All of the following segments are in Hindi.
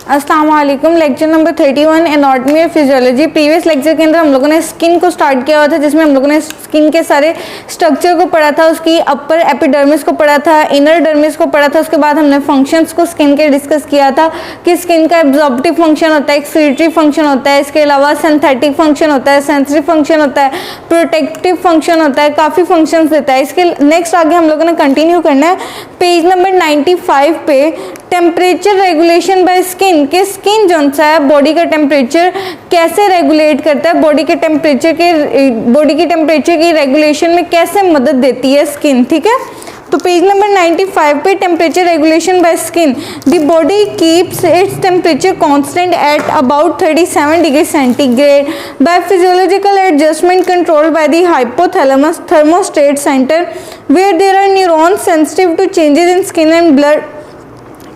अस्सलाम वालेकुम। लेक्चर नंबर 31 एनाटॉमी और फिजियोलॉजी। प्रीवियस लेक्चर के अंदर हम लोगों ने स्किन को स्टार्ट किया हुआ था, जिसमें हम लोगों ने स्किन के सारे स्ट्रक्चर को पढ़ा था, उसकी अपर एपिडर्मिस को पढ़ा था, इनर डर्मिस को पढ़ा था। उसके बाद हमने फंक्शंस को स्किन के डिस्कस किया था कि स्किन का एब्जॉर्प्टिव फंक्शन होता है, एक्सक्रीटरी फंक्शन होता है, इसके अलावा सिंथेटिक फंक्शन होता है, सेंसरी फंक्शन होता है, प्रोटेक्टिव फंक्शन होता है, काफ़ी फंक्शंस देता है। इसके नेक्स्ट आगे हम लोगों ने कंटिन्यू करना है पेज नंबर 95 पे टेम्परेचर रेगुलेशन बाय स्किन के स्किन जो सा है बॉडी का टेम्परेचर कैसे रेगुलेट करता है, बॉडी की टेम्परेचर की रेगुलेशन में कैसे मदद देती है स्किन। ठीक है, तो पेज नंबर 95 पे temperature regulation by skin. The body keeps its temperature constant at about 37 degree centigrade by physiological adjustment controlled by the hypothalamus thermostat centre where there are neurons sensitive to changes in skin and blood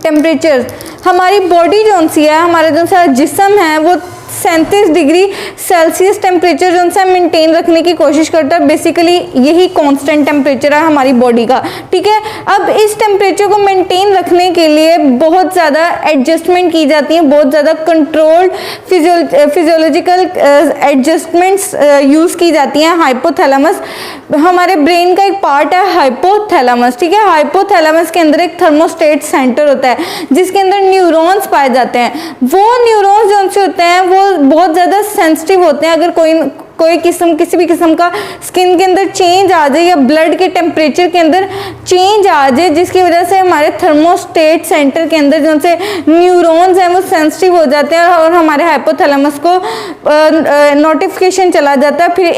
temperature. हमारी बॉडी जो सी है, हमारा जो सा जिस्म है वो 37 डिग्री सेल्सियस टेम्परेचर जो सा मेंटेन रखने की कोशिश करता है। बेसिकली यही कांस्टेंट टेम्परेचर है हमारी बॉडी का। ठीक है, अब इस टेम्परेचर को मेंटेन रखने के लिए बहुत ज़्यादा एडजस्टमेंट की जाती हैं, बहुत ज़्यादा कंट्रोल्ड फिजियोलॉजिकल एडजस्टमेंट्स यूज़ की जाती हैं। हाइपोथैलेमस हमारे ब्रेन का एक पार्ट है हाइपोथैलेमस। ठीक है, हाइपोथैलेमस के अंदर एक थर्मोस्टेट सेंटर होता है जिसके अंदर न्यूरॉन्स पाए जाते हैं। वो न्यूरॉन्स जो से होते हैं वो बहुत ज़्यादा सेंसिटिव होते हैं। अगर किसी भी किस्म का स्किन के अंदर चेंज आ जाए या ब्लड के टेम्परेचर के अंदर चेंज आ जाए, जिसकी वजह से हमारे थर्मोस्टेट सेंटर के अंदर जो से न्यूरॉन्स हैं वो सेंसिटिव हो जाते हैं और हमारे हाइपोथैलेमस को नोटिफिकेशन चला जाता है। फिर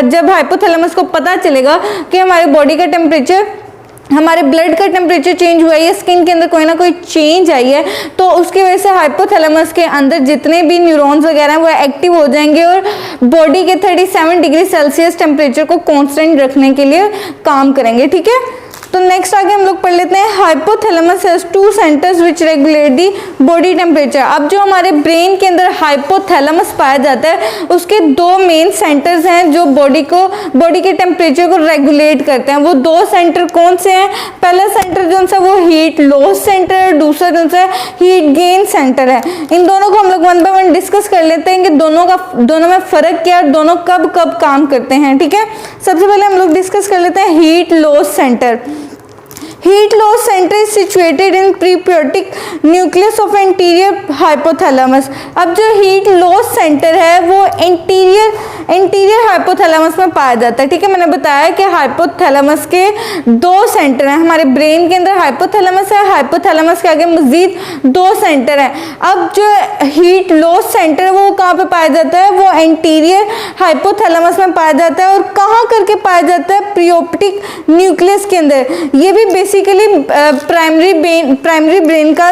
जब हाइपोथैलेमस को पता चलेगा कि हमारे बॉडी का टेम्परेचर, हमारे ब्लड का टेम्परेचर चेंज हुआ है या स्किन के अंदर कोई ना कोई चेंज आई है, तो उसकी वजह से हाइपोथैलेमस के अंदर जितने भी न्यूरॉन्स वगैरह हैं वो एक्टिव हो जाएंगे और बॉडी के 37 डिग्री सेल्सियस टेम्परेचर को कांस्टेंट रखने के लिए काम करेंगे। ठीक है, तो नेक्स्ट आगे हम लोग पढ़ लेते हैं hypothalamus has 2 centres which regulate the body temperature. अब जो हमारे ब्रेन के अंदर हाइपोथैलेमस पाया जाता है उसके 2 मेन सेंटर्स हैं जो बॉडी के टेम्परेचर को रेगुलेट करते हैं। वो 2 सेंटर कौन से हैं? पहला सेंटर जो सा वो हीट लॉस सेंटर है और दूसरा जो सा हीट गेन सेंटर है। इन दोनों को हम लोग 1 बाय 1 डिस्कस कर लेते हैं कि दोनों में फर्क क्या है, दोनों कब कब काम करते हैं। ठीक है, सबसे पहले हम लोग डिस्कस कर लेते हैं heat loss center. Heat loss center is situated in preoptic nucleus of anterior hypothalamus. अब जो हीट लॉस सेंटर है वो एंटीरियर हाइपोथैलेमस में पाया जाता है। ठीक है, मैंने बताया कि हाइपोथैलेमस के 2 सेंटर हैं। हमारे ब्रेन के अंदर हाइपोथैलेमस है, हाइपोथैलेमस के आगे मजीद 2 सेंटर हैं। अब जो हीट लॉस सेंटर है वो कहाँ पे पाया जाता है? वो एंटीरियर हाइपोथैलेमस में पाया जाता है। और कहाँ करके पाया जाता है? प्रीऑप्टिक न्यूक्लियस के अंदर। ये भी बेसिकली प्राइमरी ब्रेन का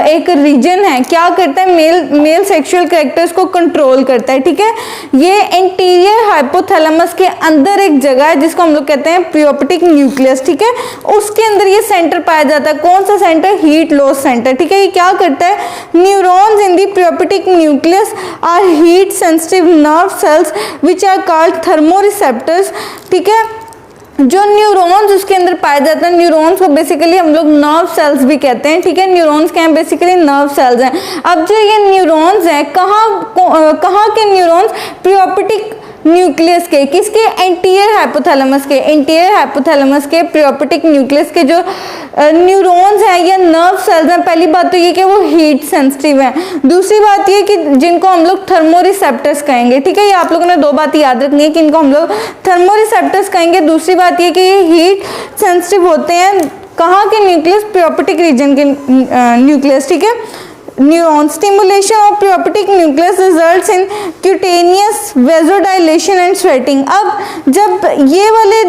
एक रीजन है। क्या करता है? मेल सेक्सुअल कैरेक्टर्स को कंट्रोल करता है। ठीक है, ये एंटीरियर हाइपोथैलेमस के अंदर एक जगह है जिसको हम लोग कहते हैं प्रीऑप्टिक न्यूक्लियस। ठीक है, उसके अंदर ये सेंटर पाया जाता है। कौन सा सेंटर? Heat loss centre. ठीक है, ये क्या करता है? Neurons in the preoptic nucleus are heat sensitive nerve cells which are called thermoreceptors. ठीक है, जो न्यूरॉन्स उसके अंदर पाए जाते हैं, न्यूरॉन्स को बेसिकली हम लोग नर्व सेल्स भी कहते हैं। ठीक है, न्यूरॉन्स क्या हैं? बेसिकली नर्व सेल्स हैं। अब जो ये न्यूरॉन्स हैं कहाँ के न्यूरॉन्स? प्रीऑप्टिक न्यूक्लियस के, किसके? एंटीरियर हाइपोथैलेमस के प्रीऑप्टिक न्यूक्लियस के जो न्यूरॉन्स हैं या नर्व सेल्स हैं। पहली बात तो ये कि वो हीट सेंसिटिव हैं। दूसरी बात ये कि जिनको हम लोग थर्मोरिसेप्टर्स कहेंगे। ठीक है, ये आप लोगों ने 2 बात याद रखनी है कि इनको हम लोग थर्मोरिसेप्टर्स कहेंगे। दूसरी बात ये कि ये हीट सेंसिटिव होते हैं। कहाँ के न्यूक्लियस? प्रीऑप्टिक रीजन के न्यूक्लियस। ठीक है, neuron stimulation of preoptic nucleus results in cutaneous vasodilation and sweating. अब जब ये वाले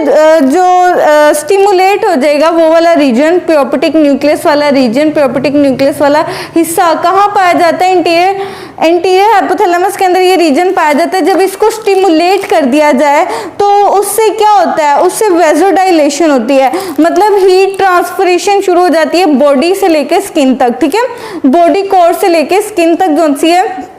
जो स्टिमुलेट हो जाएगा वो वाला रीजन, प्रीऑप्टिक न्यूक्लियस वाला रीजन, प्रीऑप्टिक न्यूक्लियस वाला हिस्सा कहाँ पाया जाता है? एंटीरियर हाइपोथैलेमस के अंदर ये रीजन पाया जाता है। जब इसको स्टिमुलेट कर दिया जाए तो उससे क्या होता है? उससे वेजोडाइलेशन होती है, मतलब हीट ट्रांसफरेशन शुरू हो जाती है बॉडी से लेकर स्किन तक। ठीक है, बॉडी कोर से लेकर स्किन तक जो सी है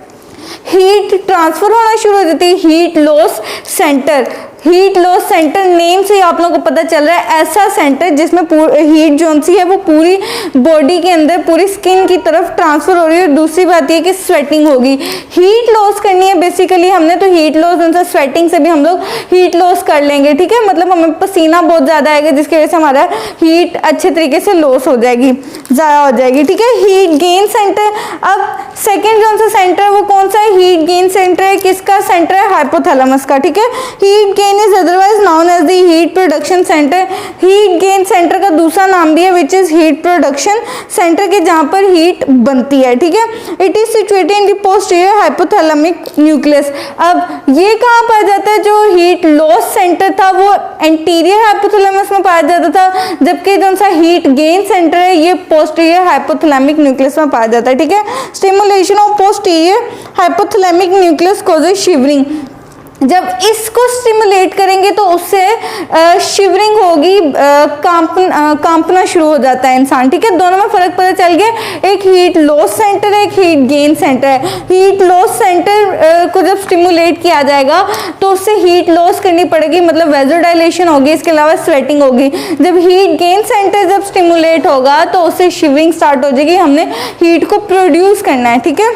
हीट ट्रांसफर होना शुरू हो जाती है। Heat loss centre heat loss centre name से आप लोगों को पता चल रहा है ऐसा सेंटर जिसमें हीट जो सी है वो पूरी बॉडी के अंदर पूरी स्किन की तरफ ट्रांसफर हो रही है। दूसरी बात ये कि स्वेटिंग होगी, हीट लॉस करनी है बेसिकली हमने, तो हीट लॉस उनसे स्वेटिंग से भी हम लोग हीट लॉस कर लेंगे, ठीक है। मतलब हमें पसीना बहुत ज़्यादा आएगा जिसकी वजह से हमारा हीट अच्छे तरीके से लॉस हो जाएगी, ज़्यादा हो जाएगी, ठीक है। हीट गेन सेंटर, अब सेकेंड जो सा सेंटर है वो कौन सा है? हीट गेन सेंटर है, किसका सेंटर है? हाइपोथैलेमस का, ठीक है। Heat gain is otherwise known as the heat production centre. Heat gain centre का दूसरा नाम भी है which is heat production centre के जहां पर हीट बनती है, ठीक है। It is situated in the posterior hypothalamic nucleus. अब ये कहाँ पाया जाता है? जो हीट लॉस सेंटर था वो एंटीरियर हाइपोथैलेमस में पाया जाता था, जबकि जो सा हीट गेन सेंटर है ये पोस्टीरियर हाइपोथैलेमिक न्यूक्लियस में पाया जाता है, ठीक है। Stimulation of posterior hypothalamic nucleus causes shivering. जब इसको स्टिमुलेट करेंगे तो उससे शिवरिंग होगी, कांपना शुरू हो जाता है इंसान, ठीक है। दोनों में फर्क पता चल गया, एक हीट लॉस सेंटर है, एक हीट गेन सेंटर है। हीट लॉस सेंटर को जब स्टिमुलेट किया जाएगा तो उससे हीट लॉस करनी पड़ेगी, मतलब वेज़ोडाइलेशन होगी, इसके अलावा स्वेटिंग होगी। जब हीट गेन सेंटर जब स्टिमुलेट होगा तो उससे शिवरिंग स्टार्ट हो जाएगी, हमने हीट को प्रोड्यूस करना है, ठीक है।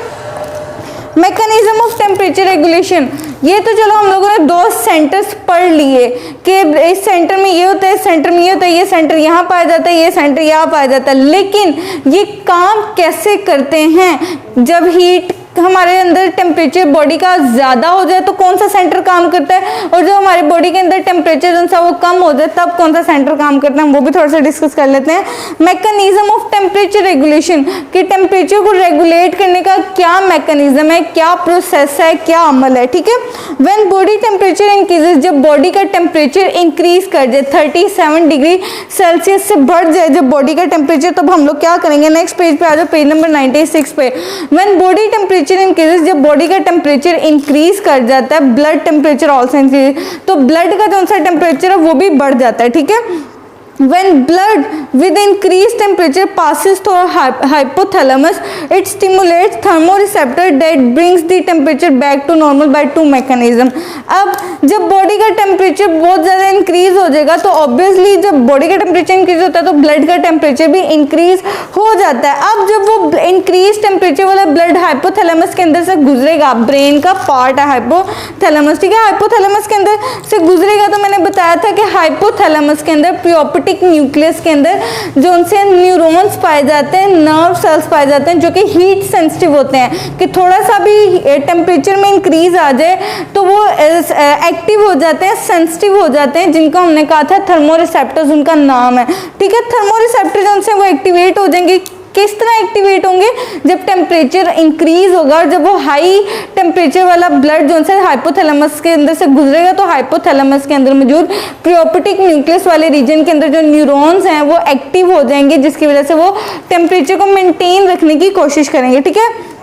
मैकेनिज्म ऑफ टेम्परेचर रेगुलेशन, ये तो चलो हम लोगों ने दो सेंटर्स पढ़ लिए कि इस सेंटर में ये होता है, इस सेंटर में ये होता है, ये सेंटर यहाँ पाया जाता है, ये सेंटर यहाँ पाया जाता है, लेकिन ये काम कैसे करते हैं? जब हीट हमारे अंदर टेम्परेचर बॉडी का ज़्यादा हो जाए तो कौन सा सेंटर काम करता है, और जब हमारे बॉडी के अंदर टेम्परेचर जो सा वो कम हो जाए तब कौन सा सेंटर काम करता है, वो भी थोड़ा सा डिस्कस कर लेते हैं। मैकेनिज्म ऑफ टेम्परेचर रेगुलेशन, कि टेम्परेचर को रेगुलेट करने का क्या मैकेनिज्म है, क्या प्रोसेस है, क्या अमल है, ठीक है। व्हेन बॉडी टेम्परेचर इंक्रीजेज, जब बॉडी का टेम्परेचर इंक्रीज कर जाए 37 डिग्री सेल्सियस से बढ़ जाए जब बॉडी का टेम्परेचर, तब हम लोग क्या करेंगे? नेक्स्ट पेज पे आ जाओ, पेज नंबर 96 पे। व्हेन बॉडी टेम्परेचर इंक्रीजेस, जब बॉडी का टेम्परेचर इंक्रीज कर जाता है, ब्लड टेम्परेचर ऑल्सो इंक्रीज, तो ब्लड का जो सा टेम्परेचर है वो भी बढ़ जाता है, ठीक है। When blood with increased temperature passes through hypothalamus, it stimulates thermoreceptor that brings the temperature back to normal by two mechanism. अब जब बॉडी का टेम्परेचर बहुत ज़्यादा इंक्रीज हो जाएगा तो ऑब्वियसली जब बॉडी का टेम्परेचर इंक्रीज होता है तो ब्लड का टेम्परेचर भी इंक्रीज हो जाता है। अब जब वो इंक्रीज टेम्परेचर वाला ब्लड हाइपोथैलेमस के अंदर से गुजरेगा, ब्रेन का पार्ट है हाइपोथैलेमस, ठीक है। हाइपोथैलेमस के अंदर से गुजरेगा तो मैंने बताया था कि हाइपोथैलेमस के अंदर प्रियोपिटिक न्यूक्लियस के अंदर जो उनसे न्यूरॉन्स पाए जाते हैं, नर्व सेल्स पाए जाते हैं जो कि हीट सेंसिटिव होते हैं, कि थोड़ा सा भी टेम्परेचर में इंक्रीज आ जाए तो वो एक्टिव हो जाते हैं, सेंसिटिव हो जाते हैं, जिनको हमने कहा था थर्मोरिसेप्टर्स उनका नाम है, ठीक है। थर्मोरिसेप्टर्स उनसे वो एक्टिवेट हो जाएंगे। किस तरह एक्टिवेट होंगे? जब टेम्परेचर इंक्रीज होगा और जब वो हाई टेम्परेचर वाला ब्लड जो है हाइपोथैलेमस के अंदर से गुजरेगा तो हाइपोथैलेमस के अंदर मौजूद प्रियोपिटिक न्यूक्लियस वाले रीजन के अंदर जो न्यूरॉन्स हैं वो एक्टिव हो जाएंगे, जिसकी वजह से वो टेम्परेचर को मेंटेन रखने की कोशिश करेंगे, ठीक है।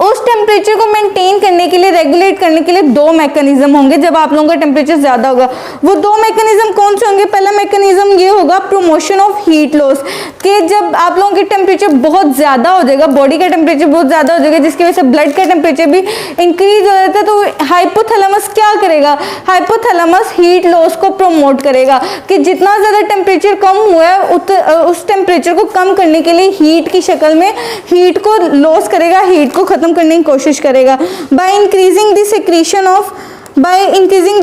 उस टेम्परेचर को मेंटेन करने के लिए, रेगुलेट करने के लिए दो मैकेनिज्म होंगे जब आप लोगों का टेम्परेचर ज़्यादा होगा। वो दो मैकेनिज्म कौन से होंगे? पहला मैकेनिज्म ये होगा प्रमोशन ऑफ हीट लॉस, कि जब आप लोगों की टेम्परेचर बहुत ज़्यादा हो जाएगा, बॉडी का टेम्परेचर बहुत ज़्यादा हो जाएगा जिसकी वजह से ब्लड का टेम्परेचर भी इंक्रीज हो जाता है, तो हाइपोथैलेमस क्या करेगा? हाइपोथैलेमस हीट लॉस को प्रमोट करेगा कि जितना ज़्यादा टेम्परेचर कम हुआ है उस टेम्परेचर को कम करने के लिए हीट की शक्ल में हीट को लॉस करेगा, हीट को खत्म करने की कोशिश करेगा। By increasing the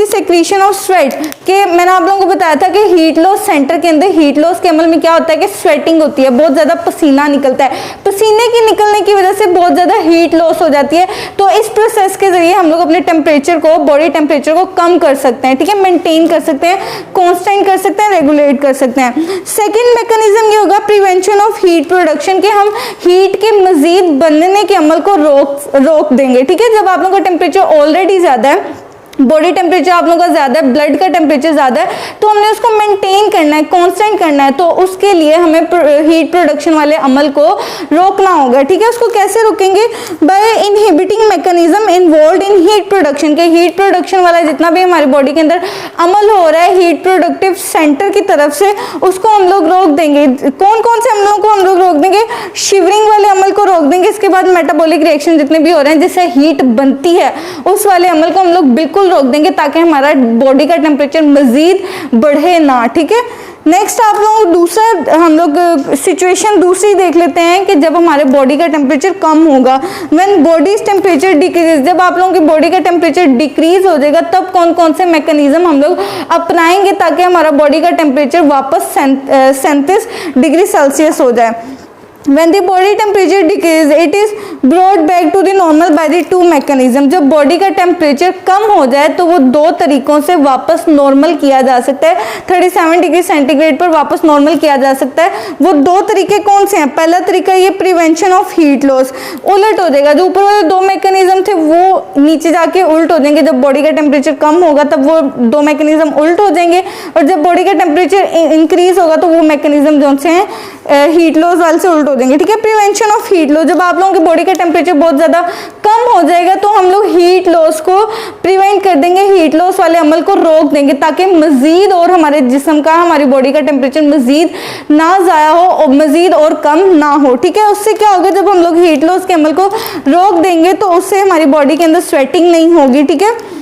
secretion of sweat, कि मैंने आप लोगों को बताया था कि हीट लॉस सेंटर के अंदर हीट लॉस के अमल में क्या होता है कि स्वेटिंग होती है, बहुत ज़्यादा पसीना निकलता है, पसीने के निकलने की वजह से बहुत ज़्यादा हीट लॉस हो जाती है। तो इस प्रोसेस के जरिए हम लोग अपने टेम्परेचर को, बॉडी टेम्परेचर को कम कर सकते हैं, ठीक है, मेंटेन कर सकते हैं, कॉन्स्टेंट कर सकते हैं, रेगुलेट कर सकते हैं। सेकेंड मैकेनिज्म ये होगा प्रिवेंशन ऑफ हीट प्रोडक्शन, कि हम हीट के मजीद बनने के अमल को रोक देंगे, ठीक है। जब आप लोगों का टेम्परेचर ऑलरेडी ज़्यादा है, बॉडी टेम्परेचर आप लोगों का ज़्यादा है, ब्लड का टेम्परेचर ज़्यादा है, तो हमने उसको मेंटेन करना है, कांस्टेंट करना है, तो उसके लिए हमें हीट प्रोडक्शन वाले अमल को रोकना होगा, ठीक है। उसको कैसे रोकेंगे? By inhibiting mechanism involve in heat production, के हीट प्रोडक्शन वाला जितना भी हमारी बॉडी के अंदर अमल हो रहा है हीट प्रोडक्टिव सेंटर की तरफ से, उसको हम लोग रोक देंगे। कौन कौन से अमलों को हम लोग रोक देंगे? शिवरिंग वाले अमल को रोक देंगे, इसके बाद मेटाबॉलिक रिएक्शन जितने भी हो रहे हैं जिससे हीट बनती है उस वाले अमल को हम लोग बिल्कुल बिल्कुल रोक देंगे ताकि हमारा बॉडी का टेम्परेचर मजीद बढ़े ना, ठीक है। नेक्स्ट आप लोग दूसरा हम लोग सिचुएशन दूसरी देख लेते हैं कि जब हमारे बॉडी का टेम्परेचर कम होगा, व्हेन बॉडीज टेम्परेचर डिक्रीज, जब आप लोगों की बॉडी का टेम्परेचर डिक्रीज हो जाएगा तब कौन कौन से मैकेनिज्म हम लोग अपनाएंगे ताकि हमारा बॉडी का टेम्परेचर वापस 37 डिग्री सेल्सियस हो जाए। When the body temperature decreases, it is brought back to the normal by the two mechanism। जब बॉडी का टेम्परेचर कम हो जाए तो वो दो तरीकों से वापस नॉर्मल किया जा सकता है, 37 डिग्री सेंटीग्रेड पर वापस नॉर्मल किया जा सकता है। वो दो तरीके कौन से हैं? पहला तरीका ये प्रिवेंशन ऑफ हीट लॉस, उलट हो जाएगा, जो ऊपर वाले दो मैकेनिज्म थे वो नीचे जाके उल्ट हो जाएंगे। जब बॉडी का टेम्परेचर कम होगा तब वो दो मैकेनिज्म उल्ट हो जाएंगे, और जब बॉडी का टेम्परेचर इंक्रीज होगा तो वो मैकेनिज्म जो से हैं हीट लॉस वाले से उल्ट हो जाएंगे, ठीक है। प्रिवेंशन ऑफ हीट लॉस, जब आप लोगों की बॉडी का टेम्परेचर बहुत ज़्यादा कम हो जाएगा तो हम लोग हीट लॉस को प्रिवेंट कर देंगे, हीट लॉस वाले अमल को रोक देंगे ताकि मजीद और हमारे जिस्म का, हमारी बॉडी का टेम्परेचर मजीद ना ज़ाया हो और मजीद और कम ना हो, ठीक है। उससे क्या होगा, जब हम लोग हीट लॉस के अमल को रोक देंगे तो उससे हमारी बॉडी के अंदर स्वेटिंग नहीं होगी, ठीक है।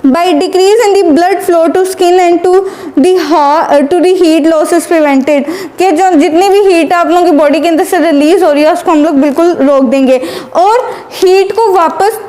By decrease in the blood flow to skin and to the heat loss is prevented, कि जो जितनी भी हीट आप लोगों की बॉडी के अंदर से रिलीज हो रही है उसको हम लोग बिल्कुल रोक देंगे। और हीट को वापस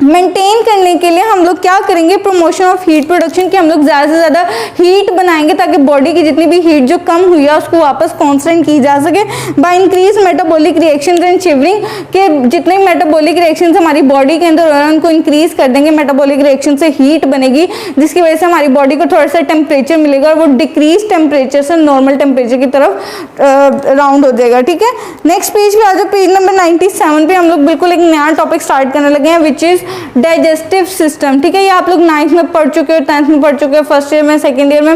मेंटेन करने के लिए हम लोग क्या करेंगे, प्रमोशन ऑफ हीट प्रोडक्शन, कि हम लोग ज़्यादा से ज़्यादा हीट बनाएंगे ताकि बॉडी की जितनी भी हीट जो कम हुई है उसको वापस कांस्टेंट की जा सके। By increase metabolic reactions and shivering, के जितने मेटाबॉलिक रिएक्शंस हमारी बॉडी के अंदर हो रहे हैं उनको इंक्रीज कर देंगे, मेटाबॉलिक रिएक्शन से हीट बनेगी जिसकी वजह से हमारी बॉडी को थोड़ा सा टेम्परेचर मिलेगा और वो डिक्रीज टेम्परेचर से नॉर्मल टेम्परेचर की तरफ राउंड हो जाएगा, ठीक है। नेक्स्ट पेज पे आ जाओ, पेज नंबर 97 पे हम लोग बिल्कुल एक नया टॉपिक स्टार्ट करने लगे हैं विच इज डाइजेस्टिव सिस्टम, ठीक है। ये आप लोग 9th में पढ़ चुके हो, 10th में पढ़ चुके हो, फर्स्ट ईयर में, सेकेंड ईयर में,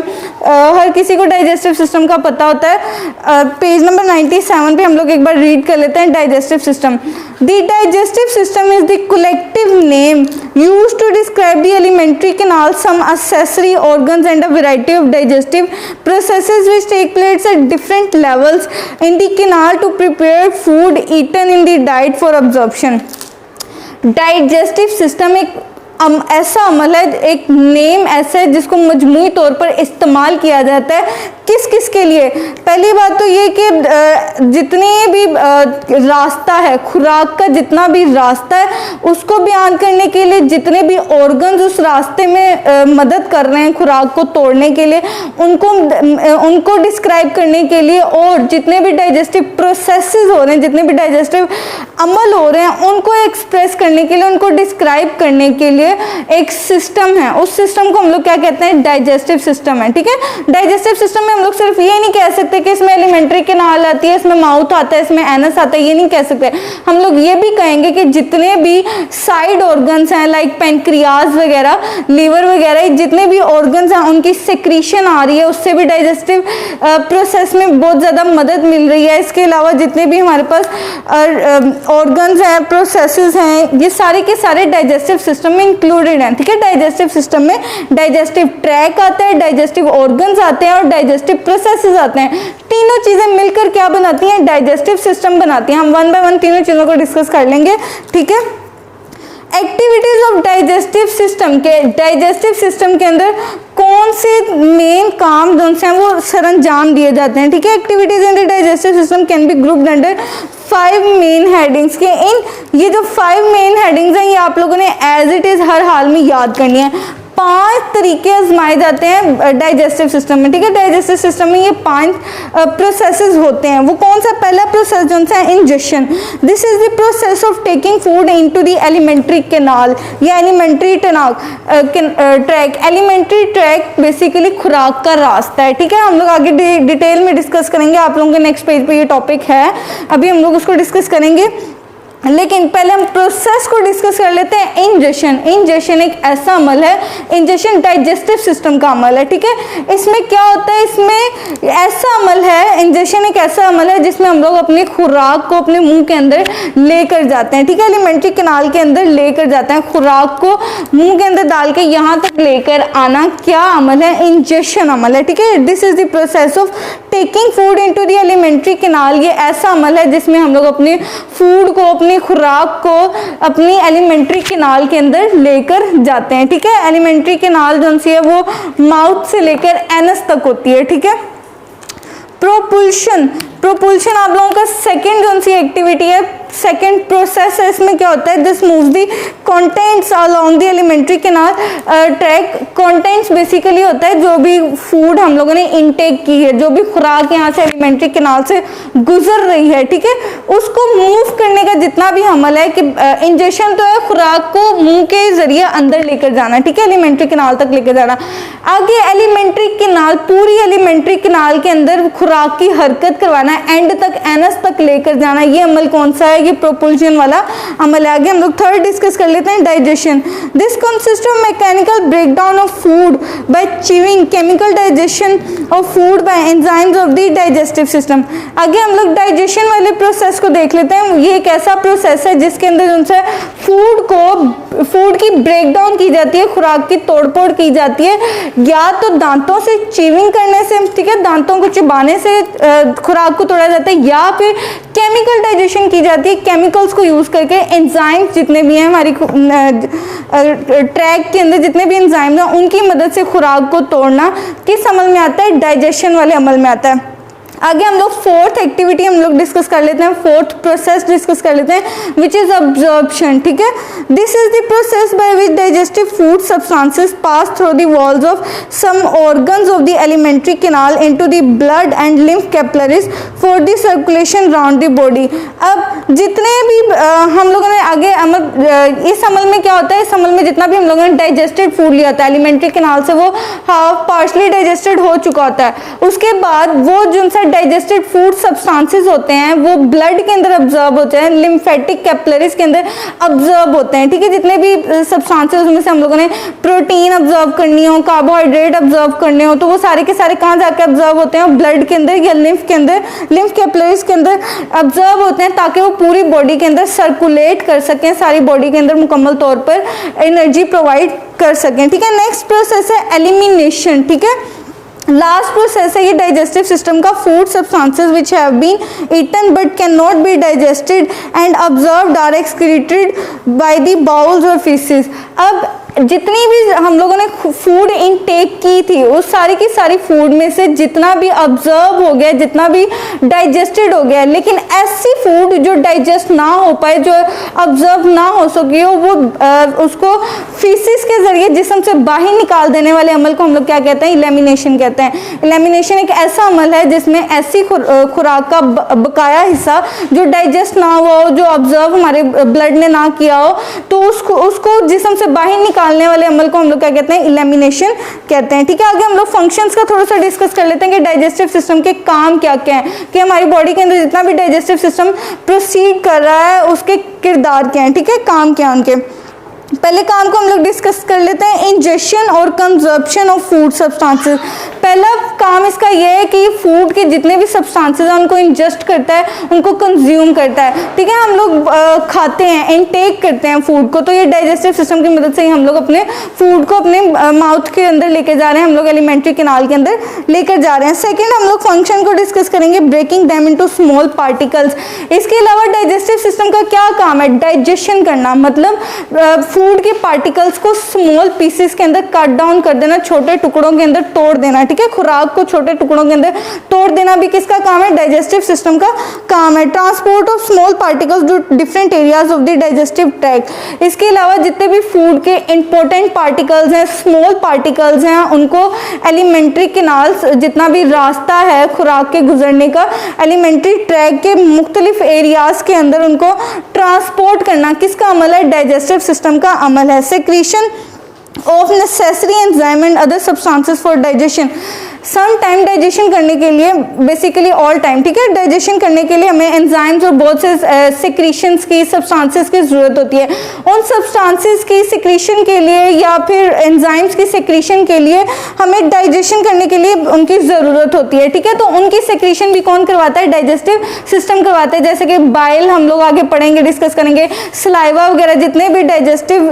हर किसी को डाइजेस्टिव सिस्टम का पता होता है। पेज नंबर 97 पे हम लोग एक बार रीड कर लेते हैं digestive system. The digestive system is the collective name used to describe the alimentary canal, some accessory organs and a variety of digestive processes which take place at different levels in the canal to prepare food eaten in the diet for absorption. Digestive system एक ऐसा अमल है, एक नेम ऐसा है जिसको मजमूई तौर पर इस्तेमाल किया जाता है किस किस के लिए। पहली बात तो ये कि जितने भी रास्ता है, खुराक का जितना भी रास्ता है उसको बयान करने के लिए, जितने भी ऑर्गन्स उस रास्ते में मदद कर रहे हैं खुराक को तोड़ने के लिए, उनको डिस्क्राइब करने के लिए, और जितने भी डाइजेस्टिव प्रोसेसेस हो रहे हैं, जितने भी डाइजेस्टिव अमल हो रहे हैं उनको एक्सप्रेस करने के लिए, उनको डिस्क्राइब करने के लिए एक सिस्टम है। उस सिस्टम को हम लोग क्या कहते हैं, डाइजेस्टिव सिस्टम है, ठीक है। डाइजेस्टिव सिस्टम में हम लोग सिर्फ ये नहीं कह सकते कि इसमें एलिमेंट्री कैनाल आती है, इसमें माउथ आता है, इसमें एनस आता है, ये नहीं कह सकते। हम लोग ये भी कहेंगे कि जितने भी साइड ऑर्गन्स हैं लाइक पेनक्रियाज वगैरह, लीवर वगैरह, जितने भी ऑर्गन्स हैं उनकी सेक्रीशन आ रही है, उससे भी डाइजेस्टिव प्रोसेस में बहुत ज़्यादा मदद मिल रही है। इसके अलावा जितने भी हमारे पास ऑर्गन्स हैं, प्रोसेसेस हैं, ये सारे के सारे डाइजेस्टिव सिस्टम में इंक्लूडेड हैं, ठीक है। डाइजेस्टिव सिस्टम में डाइजेस्टिव ट्रैक आता है, डाइजेस्टिव ऑर्गन्स आते हैं और डाइजेस्टिव प्रोसेसेस आते हैं। तीनों चीजें मिलकर क्या बनाती हैं, डाइजेस्टिव सिस्टम बनाती हैं। हम वन बाय वन तीनों चीजों को डिस्कस कर लेंगे, ठीक है। एक्टिविटीज ऑफ डाइजेस्टिव सिस्टम, के डाइजेस्टिव सिस्टम के अंदर कौन से मेन काम जो हैं वो सरंजाम दिए जाते हैं, ठीक है। Activities in the digestive system can be grouped under 5 main headings के। इन ये जो 5 मेन हेडिंग्स हैं ये आप लोगों ने एज इट इज हर हाल में याद करनी है। 5 तरीके आजमाए जाते हैं डाइजेस्टिव सिस्टम में, ठीक है। डाइजेस्टिव सिस्टम में ये 5 प्रोसेसेस होते हैं। वो कौन सा पहला प्रोसेस जो है, injection. This is the process of taking food into the alimentary canal या alimentary tract. Alimentary tract basically खुराक का रास्ता है, ठीक है। हम लोग आगे डिटेल में डिस्कस करेंगे, आप लोगों के नेक्स्ट पेज पे ये टॉपिक है, अभी हम लोग उसको डिस्कस करेंगे। लेकिन पहले हम प्रोसेस को डिस्कस कर लेते हैं। इंजेक्शन, इंजेक्शन एक ऐसा अमल है, इंजेक्शन डाइजेस्टिव सिस्टम का अमल है, ठीक है। इसमें क्या होता है, इसमें ऐसा अमल है, इंजेक्शन एक ऐसा अमल है जिसमें हम लोग अपनी खुराक को अपने मुंह के अंदर लेकर जाते हैं, ठीक है। एलिमेंट्री कैनाल के अंदर लेकर जाते हैं, खुराक को मुंह के अंदर डाल के यहाँ तक लेकर आना क्या अमल है, इंजेक्शन अमल है, ठीक है। This is the process of taking food into the alimentary canal. ये ऐसा अमल है जिसमें हम लोग अपने फूड को अपने अपनी खुराक को अपनी एलिमेंट्री कैनाल के अंदर लेकर जाते हैं, ठीक है। एलिमेंट्री कैनाल जो सी है वो माउथ से लेकर एनस तक होती है, ठीक है। प्रोपल्शन, प्रोपल्शन आप लोगों का सेकेंड जो सी एक्टिविटी है, सेकेंड प्रोसेस है। इसमें क्या होता है, this moves the contents along the alimentary canal track. Contents basically होता है जो भी फूड हम लोगों ने इनटेक की है, जो भी खुराक यहाँ से एलिमेंट्री कैनाल से गुजर रही है, ठीक है, उसको मूव करने का जितना भी अमल है कि इंजेक्शन तो है खुराक को मुंह के जरिए अंदर लेकर जाना, ठीक है, एलिमेंट्री कैनाल तक लेकर जाना। आगे एलिमेंट्री कैनाल, पूरी एलिमेंट्री कैनाल के अंदर खुराक की हरकत करवाना, एंड तक एनस तक लेकर जाना, ये अमल कौन सा है, ये प्रोपल्शन वाला अमल है। आगे हम लोग थर्ड डिस्कस कर लेते हैं, digestion. This consist of mechanical breakdown of food by chewing, chemical digestion of food by enzymes of the digestive system. आगे हम लोग डाइजेशन वाले प्रोसेस को देख लेते हैं। ये एक ऐसा प्रोसेस है जिसके अंदर उनसे फूड की ब्रेकडाउन की जाती है, खुराक की तोड़फोड़ की जाती है, या तो दांतों से च्यूइंग करने से, ठीक है, दांतों को चबाने से खुराक को तोड़ा जाता है, या फिर केमिकल डाइजेशन की जाती है, केमिकल्स को यूज करके। एंजाइम्स जितने भी हैं हमारी ट्रैक के अंदर जितने भी एंजाइम्स हैं उनकी मदद से खुराक को तोड़ना किस अमल में आता है, डाइजेशन वाले अमल में आता है। आगे हम लोग फोर्थ एक्टिविटी हम लोग डिस्कस कर लेते हैं, फोर्थ प्रोसेस डिस्कस कर लेते हैं, विच इज अब्जॉर्प्शन, ठीक है। This is the process by which digestive food substances pass through the walls of some organs of the alimentary canal into the blood and lymph capillaries for the circulation round the body. अब जितने भी हम लोगों ने आगे अमल, इस अमल में क्या होता है, इस अमल में जितना भी हम लोगों ने डाइजेस्टेड फूड लिया होता है एलिमेंट्री कैनाल से, वो हाफ पार्शली डाइजेस्टेड हो चुका होता है। उसके बाद वो जो डाइजेस्टेड फूड सब्सटेंसेस होते हैं वो ब्लड के अंदर अब्जॉर्ब होते हैं, लिम्फेटिक कैपिलरीज के अंदर अब्जॉर्ब होते हैं, ठीक है। जितने भी सब्सटेंसेस उसमें से हम लोगों ने प्रोटीन अब्जॉर्ब करनी हो, कार्बोहाइड्रेट अब्जॉर्ब करने हो, तो वो सारे के सारे कहाँ जाकर अब्जॉर्ब होते हैं, ब्लड के अंदर या लिम्फ के अंदर, लिम्फ कैपिलरीज के अंदर अब्जॉर्ब होते हैं, ताकि वो पूरी बॉडी के अंदर सर्कुलेट कर सकें, सारी बॉडी के अंदर मुकम्मल तौर पर एनर्जी प्रोवाइड कर सकें, ठीक है। नेक्स्ट प्रोसेस है एलिमिनेशन, ठीक है। लास्ट प्रोसेस है ये डाइजेस्टिव सिस्टम का, food substances which have been eaten but can not be digested and absorbed are excreted by the bowels और फीसेस। अब जितनी भी हम लोगों ने फूड इनटेक की थी उस सारी की सारी फूड में से जितना भी अब्जॉर्ब हो गया, जितना भी डाइजेस्टेड हो गया, लेकिन ऐसी फूड जो डाइजेस्ट ना हो पाए, जो अब्जॉर्ब ना हो सके हो, वो उसको फीसिस के जरिए जिस्म से बाहर निकाल देने वाले अमल को हम लोग क्या कहते हैं, इलेमिनेशन कहते हैं। इलेमिनेशन एक ऐसा अमल है जिसमें ऐसी खुराक का बकाया हिस्सा जो डाइजेस्ट ना हुआ हो, जो अब्जॉर्ब हमारे ब्लड ने ना किया हो, तो उसको जिस्म से बाहर निकालने वाले अमल को हम लोग क्या कहते हैं, इलेमिनेशन कहते हैं, ठीक है। आगे हम लोग फंक्शंस का थोड़ा सा डिस्कस कर लेते हैं कि डाइजेस्टिव सिस्टम के काम क्या क्या हैं, कि हमारी बॉडी के अंदर जितना भी डाइजेस्टिव सिस्टम प्रोसीड कर रहा है उसके किरदार क्या हैं, ठीक है, काम क्या उनके। पहले काम को हम लोग डिस्कस कर लेते हैं, इंजेक्शन और कंजप्शन ऑफ फूड सब्सटेंसेस। पहला काम इसका यह है कि फूड के जितने भी सब्सटेंसेस हैं उनको इंजेस्ट करता है, उनको कंज्यूम करता है, ठीक है। हम लोग खाते हैं, इनटेक करते हैं फूड को, तो ये डाइजेस्टिव सिस्टम की मदद से ही हम लोग अपने फूड को अपने माउथ के अंदर लेके जा रहे हैं, हम लोग एलिमेंट्री कैनाल के अंदर लेकर जा रहे हैं। सेकेंड हम लोग फंक्शन को डिस्कस करेंगे, breaking them into small particles. इसके अलावा डाइजेस्टिव सिस्टम का क्या काम है, डाइजेशन करना, मतलब फूड के पार्टिकल्स को स्मॉल पीसेस के अंदर कट डाउन कर देना, छोटे टुकड़ों के अंदर तोड़ देना, ठीक है। खुराक को छोटे टुकड़ों के अंदर तोड़ देना भी किसका काम है, डाइजेस्टिव सिस्टम का काम है। Transport of small particles to different areas of the digestive tract. इसके अलावा जितने भी फूड के इंपॉर्टेंट पार्टिकल्स हैं, स्मॉल पार्टिकल्स हैं, उनको एलिमेंट्री कैनाल्स, जितना भी रास्ता है खुराक के गुजरने का, एलिमेंट्री ट्रैक के मुख्तलिफ एरियाज के अंदर उनको ट्रांसपोर्ट करना किसका अमल है, डाइजेस्टिव सिस्टम का अमल है। Secretion of necessary enzyme and other substances for digestion. Some time digestion करने के लिए, बेसिकली ऑल टाइम, ठीक है, डाइजेशन करने के लिए हमें एंजाइम्स और बहुत से सिक्रीशंस की, सब्सटेंसेस की जरूरत होती है। उन सब्सटेंसेस की सिक्रीशन के लिए या फिर एंजाइम्स की सिक्रीशन के लिए हमें डाइजेशन करने के लिए उनकी ज़रूरत होती है, ठीक है। तो उनकी सिक्रीशन भी कौन करवाता है, डाइजेस्टिव सिस्टम करवाता है। जैसे कि बाइल हम लोग आगे पढ़ेंगे, डिस्कस करेंगे, सलाइवा वगैरह, जितने भी डाइजेस्टिव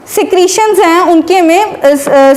सिक्रीशंस हैं उनकी हमें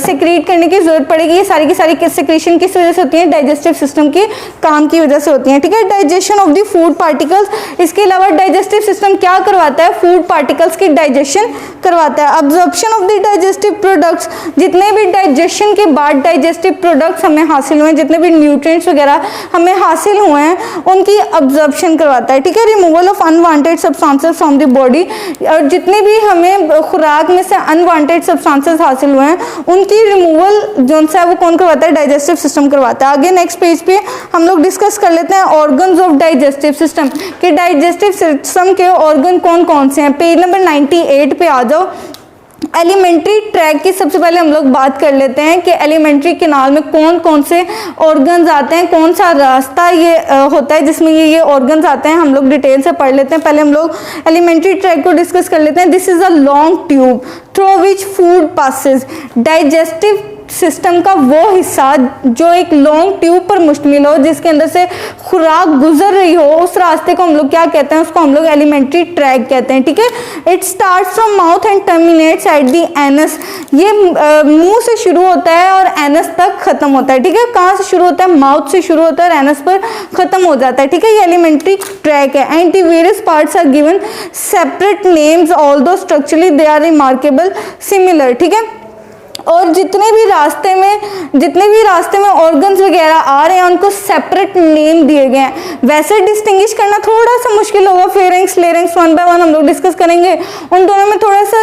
सिक्रीट करने की जरूरत पड़ेगी। ये सारी की सारी सिक्रीशन किस वजह से होती है, डाइजेस्टिव सिस्टम के काम की वजह से होती हैं, ठीक है। Digestion of the food particles, इसके अलावा डाइजेस्टिव सिस्टम क्या करवाता है, फूड पार्टिकल्स की डाइजेशन करवाता है। Absorption of the digestive products, जितने भी डाइजेशन के बाद डाइजेस्टिव प्रोडक्ट्स हमें हासिल हुए, जितने भी न्यूट्रिएंट्स वगैरह हमें हासिल हुए हैं, उनकी अब्जॉर्प्शन करवाता है, ठीक है। Removal of unwanted substances from the body, और जितने भी हमें खुराक में से अनवांटेड सब्सटेंसेस हासिल हुए हैं उनकी रिमूवल जो है वो कौन करवाता है, डाइजेस्टिव सिस्टम करवाता है। आगे नेक्स्ट पेज पे हम लोग डिस्कस कर लेते हैं ऑर्गन्स ऑफ डाइजेस्टिव सिस्टम, कि डाइजेस्टिव सिस्टम के ऑर्गन कौन कौन से हैं। पेज नंबर 98 पे आ जाओ। एलिमेंट्री ट्रैक की सबसे पहले हम लोग बात कर लेते हैं कि एलिमेंट्री कैनाल में कौन कौन से ऑर्गन्स आते हैं, कौन सा रास्ता ये होता है जिसमें ये ऑर्गन्स आते हैं। हम लोग डिटेल से पढ़ लेते हैं। पहले हम लोग एलिमेंट्री ट्रैक को डिस्कस कर लेते हैं। This is a long tube through which food passes, digestive system का वो हिस्सा जो एक लॉन्ग ट्यूब पर मुश्तमिल हो, जिसके अंदर से खुराक गुजर रही हो, उस रास्ते को हम लोग क्या कहते हैं, उसको हम लोग एलिमेंट्री ट्रैक कहते हैं, ठीक है। It starts from mouth and terminates at the anus, ये मुंह से शुरू होता है और एनस तक खत्म होता है, ठीक है। कहाँ से शुरू होता है, माउथ से शुरू होता है और एनस पर खत्म हो जाता है, ठीक है। ये एलिमेंट्री ट्रैक है। And the various parts are given separate names although structurally they are remarkable similar, ठीक है। और जितने भी रास्ते में ऑर्गन्स वगैरह आ रहे हैं उनको सेपरेट नेम दिए गए हैं। वैसे डिस्टिंग्विश करना थोड़ा सा मुश्किल होगा, pharynx larynx one by one हम लोग डिस्कस करेंगे, उन दोनों में थोड़ा सा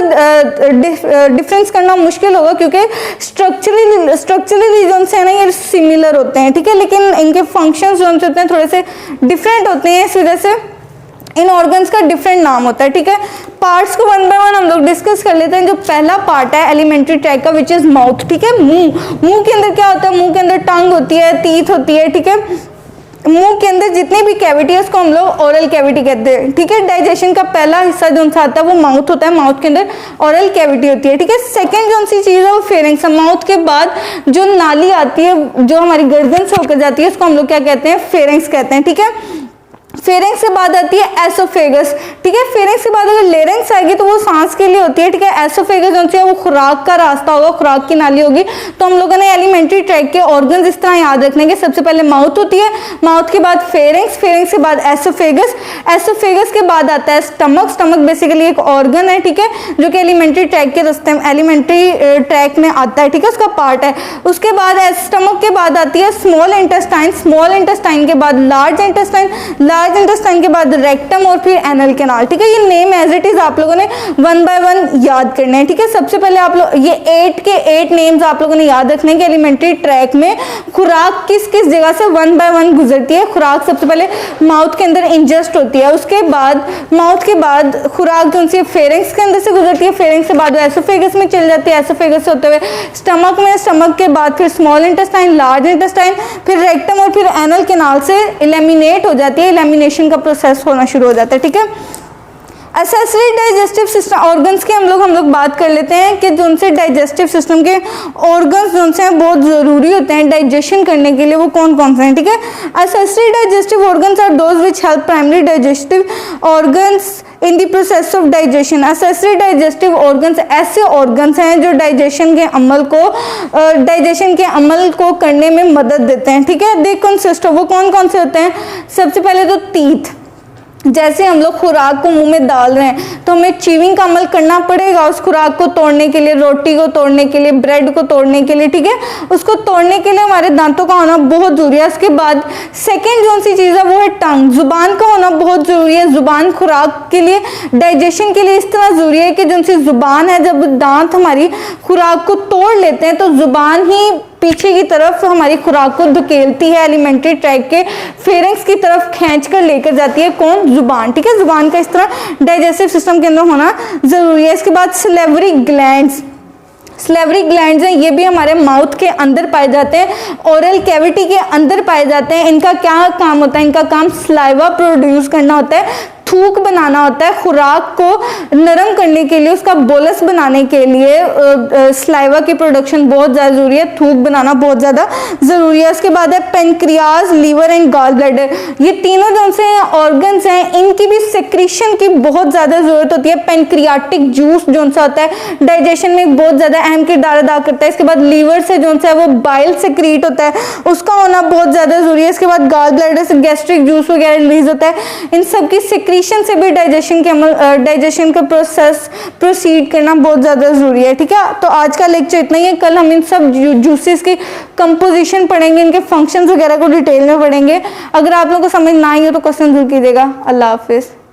डिफरेंस करना मुश्किल होगा क्योंकि स्ट्रक्चरली रीजन से ना ये सिमिलर होते हैं, ठीक है, लेकिन इनके फंक्शंस जो होते हैं थोड़े से डिफरेंट होते हैं, इस वजह से इन ऑर्गन्स का डिफरेंट नाम होता है, ठीक है। पार्ट्स को वन बाय वन हम लोग डिस्कस कर लेते हैं। जो पहला पार्ट है एलिमेंट्री ट्रैक का विच इज माउथ, ठीक है। मुंह के अंदर क्या होता है, मुंह के अंदर टंग होती है, टीथ होती है, ठीक है। मुंह के अंदर जितनी भी कैविटी है उसको हम लोग ओरल कैविटी कहते हैं, ठीक है। डाइजेशन का पहला हिस्सा जो आता है वो माउथ होता है, माउथ के अंदर ओरल कैविटी होती है, ठीक है। सेकंड जो सी चीज है वो फेरिंग्स, माउथ के बाद जो नाली आती है जो हमारी गर्दन से होकर जाती है उसको हम लोग क्या कहते हैं, फेरिंग्स कहते हैं, ठीक है। फेरिंग्स के बाद आती है एसोफेगस, ठीक है। फेरिंग्स के बाद अगर लेरिंग्स आएगी तो वो सांस के लिए होती है, ठीक है। एसोफेगस जो है वो खुराक का रास्ता होगा, खुराक की नाली होगी। तो हम लोगों ने एलिमेंट्री ट्रैक के ऑर्गन्स इस तरह याद रखने के, सबसे पहले माउथ होती है, माउथ के बाद फेरिंग्स, फेरिंग्स के बाद एसोफेगस, एसोफेगस के बाद आता है स्टमक। स्टमक बेसिकली एक ऑर्गन है, ठीक है, जो कि एलिमेंट्री ट्रैक के रास्ते में एलिमेंट्री ट्रैक में आता है, ठीक है, उसका पार्ट है। उसके बाद स्टमक के बाद आती है स्मॉल इंटेस्टाइन, स्मॉल इंटेस्टाइन के बाद लार्ज इंटेस्टाइन, लार्ज इंटेस्टाइन के बाद रेक्टम और फिर एनल कैनाल, ठीक है। ये नेम एज इट इज आप लोगों ने वन बाय वन याद करने हैं, ठीक है। सबसे पहले आप लोग ये 8 के 8 नेम्स आप लोगों ने याद रखने के एलिमेंट्री ट्रैक में खुराक किस किस जगह से वन बाय वन गुजरती है। खुराक सबसे पहले माउथ के अंदर इंजेस्ट होती है, उसके बाद माउथ के बाद खुराक जो सी फेरिंग्स के अंदर से गुजरती है, फेरिंग्स के बाद वो एसोफेगस में चल जाती है, एसोफेगस से होते हुए स्टमक में, स्टमक के बाद फिर स्मॉल इंटेस्टाइन, लार्ज इंटेस्टाइन, फिर रेक्टम और फिर एनल कैनाल से एलिमिनेट हो जाती है, एलिमिनेशन का प्रोसेस होना शुरू हो जाता है, ठीक है। एसेसरी डाइजेस्टिव सिस्टम ऑर्गन्स की हम लोग बात कर लेते हैं कि जो उनसे डाइजेस्टिव सिस्टम के ऑर्गन्स जो से बहुत ज़रूरी होते हैं डाइजेशन करने के लिए, वो कौन कौन से हैं, ठीक है। Accessory digestive organs are those which help primary digestive organs in the process of digestion. Accessory digestive organs ऐसे ऑर्गन्स हैं जो डाइजेशन के अमल को करने में मदद देते हैं, ठीक है। दे कंसिस्ट ऑफ, वो कौन कौन से होते हैं, सबसे पहले तो टीथ, जैसे हम लोग खुराक को मुंह में डाल रहे हैं तो हमें च्यूइंग का अमल करना पड़ेगा उस खुराक को तोड़ने के लिए, रोटी को तोड़ने के लिए, ब्रेड को तोड़ने के लिए, ठीक है। उसको तोड़ने के लिए हमारे दांतों का होना बहुत जरूरी है। उसके बाद सेकंड जो सी चीज़ है वो है टंग, जुबान का होना बहुत जरूरी है। जुबान खुराक के लिए, डाइजेशन के लिए इस तरह जरूरी है कि जो सी जुबान है, जब दांत हमारी खुराक को तोड़ लेते हैं तो जुबान ही पीछे की तरफ हमारी खुराक को धकेलती है, एलिमेंट्री ट्रैक के फेरिंग्स की तरफ खींच कर लेकर जाती है, कौन, जुबान, ठीक है। जुबान का इस तरह डाइजेस्टिव सिस्टम के अंदर होना जरूरी है। इसके बाद सलेवरी ग्लैंड्स, सलेवरी ग्लैंड्स हैं, ये भी हमारे माउथ के अंदर पाए जाते हैं, ओरल कैविटी के अंदर पाए जाते हैं। इनका क्या काम होता है, इनका काम सलाइवा प्रोड्यूस करना होता है, थूक बनाना होता है, खुराक को नरम करने के लिए, उसका बोलस बनाने के लिए स्लाइवा की प्रोडक्शन बहुत ज़्यादा ज़रूरी है, थूक बनाना बहुत ज़्यादा ज़रूरी है। उसके बाद है pancreas, liver and gall bladder, ये तीनों जो से ऑर्गन्स हैं इनकी भी सेक्रीशन की बहुत ज़्यादा ज़रूरत होती है। पेनक्रियाटिक जूस जो सा होता है डाइजेशन में बहुत ज़्यादा अहम किरदार अदा करता है। इसके बाद लीवर से जो सा है वो बाइल सेक्रीट होता है, उसका होना बहुत ज़्यादा ज़रूरी है। इसके बाद गॉल ब्लैडर से गैस्ट्रिक जूस वगैरह रिलीज होता है। इन सब की सेक्रीशन से भी डाइजेशन का प्रोसेस प्रोसीड करना बहुत ज़्यादा ज़रूरी है। ठीक है, तो आज का लेक्चर इतना ही है। कल हम इन सब जूसेस की कंपोजिशन पढ़ेंगे, इनके फंक्शंस वगैरह को डिटेल में पढ़ेंगे। अगर आप लोगों को समझ ना आई हो तो क्वेश्चन जरूर कीजिएगा। अल्लाह हाफिज़।